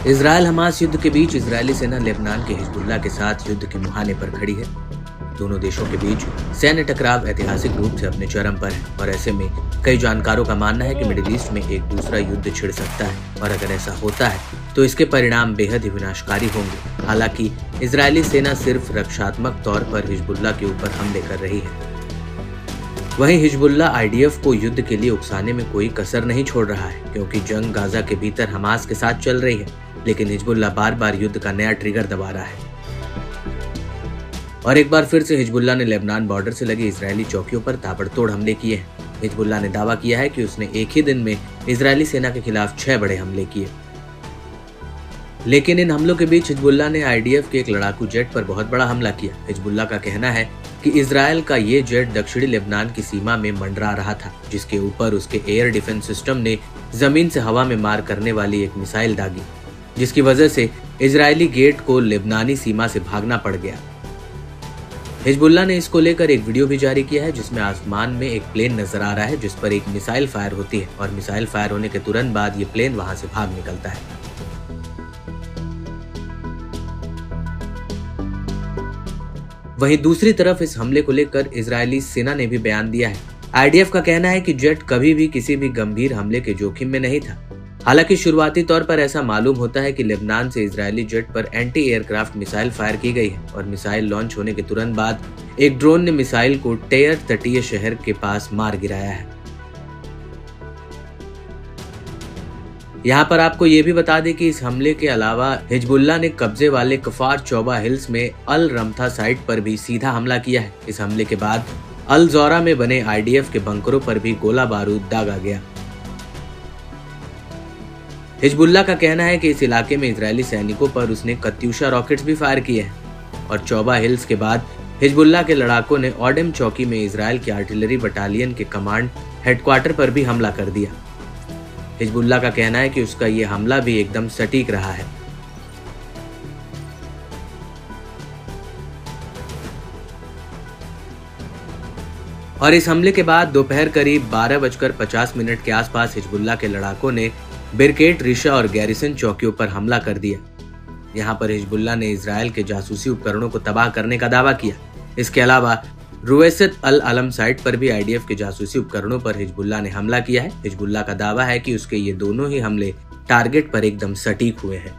Israel Hamas युद्ध के बीच Israeli सेना लेबनान के हिजबुल्लाह के साथ युद्ध के मुहाने पर खड़ी है। दोनों देशों के बीच सैन्य टकराव ऐतिहासिक रूप से अपने चरम पर है और ऐसे में कई जानकारों का मानना है कि मिडिल ईस्ट में एक दूसरा युद्ध छिड़ सकता है और अगर ऐसा होता है तो इसके परिणाम बेहद ही विनाशकारी होंगे। हालांकि इजरायली सेना सिर्फ रक्षात्मक तौर पर हिजबुल्लाह के ऊपर हमले कर रही है, वहीं हिजबुल्लाह आईडीएफ को युद्ध के लिए उकसाने में कोई कसर नहीं छोड़ रहा है, क्योंकि जंग गाजा के भीतर हमास के साथ चल रही है, लेकिन हिजबुल्लाह बार बार युद्ध का नया ट्रिगर दबा रहा है। और एक बार फिर से हिजबुल्लाह ने लेबनान बॉर्डर से लगी इजरायली चौकियों पर ताबड़तोड़ हमले किए हैं। हिजबुल्लाह ने दावा किया है कि उसने एक ही दिन में इजरायली सेना के खिलाफ 6 बड़े हमले किए, लेकिन इन हमलों के बीच हिजबुल्लाह ने आईडीएफ के एक लड़ाकू जेट पर बहुत बड़ा हमला किया। हिजबुल्लाह का कहना है कि इजरायल का ये जेट दक्षिणी लेबनान की सीमा में मंडरा रहा था, जिसके ऊपर उसके एयर डिफेंस सिस्टम ने जमीन से हवा में मार करने वाली एक मिसाइल दागी, जिसकी वजह से इजरायली गेट को लेबनानी सीमा से भागना पड़ गया। हिजबुल्लाह ने इसको लेकर एक वीडियो भी जारी किया है, जिसमें आसमान में एक प्लेन नजर आ रहा है जिस पर एक मिसाइल फायर होती है और मिसाइल फायर होने के तुरंत बाद ये प्लेन वहां से भाग निकलता है। वहीं दूसरी तरफ इस हमले को लेकर इजरायली सेना ने भी बयान दिया है। आईडीएफ का कहना है कि जेट कभी भी किसी भी गंभीर हमले के जोखिम में नहीं था। हालांकि शुरुआती तौर पर ऐसा मालूम होता है कि लेबनान से इजरायली जेट पर एंटी एयरक्राफ्ट मिसाइल फायर की गई है और मिसाइल लॉन्च होने के तुरंत बाद एक ड्रोन ने मिसाइल को टेयर तटीय शहर के पास मार गिराया है। यहाँ पर आपको ये भी बता दें कि इस हमले के अलावा हिजबुल्लाह ने कब्जे वाले कफार चौबा हिल्स में अल रमथा साइट पर भी सीधा हमला किया है। इस हमले के बाद अल ज़ोरा में बने आईडीएफ के बंकरों पर भी गोला बारूद दागा गया। हिजबुल्लाह का कहना है कि इस इलाके में इजरायली सैनिकों पर उसने कत्यूशा रॉकेट्स भी फायर किए हैं और चौबा हिल्स के बाद हिजबुल्लाह के लड़ाकों ने ओडेम चौकी में इजरायल की आर्टिलरी बटालियन के कमांड हेडक्वार्टर पर भी हमला कर दिया। हिजबुल्लाह का कहना है कि उसका ये हमला भी एकदम सटीक रहा है। और इस हमले के बाद दोपहर करीब 12:50 के आसपास हिजबुल्लाह के लड़ाकों ने बिरकेट, रिशा और गैरिसन चौकियों पर हमला कर दिया। यहाँ पर हिजबुल्लाह ने इजरायल के जासूसी उपकरणों को तबाह करने का दावा किया। इसके अलावा रुवैसत अल अलम साइट पर भी आईडीएफ के जासूसी उपकरणों पर हिजबुल्लाह ने हमला किया है। हिजबुल्लाह का दावा है कि उसके ये दोनों ही हमले टारगेट पर एकदम सटीक हुए हैं।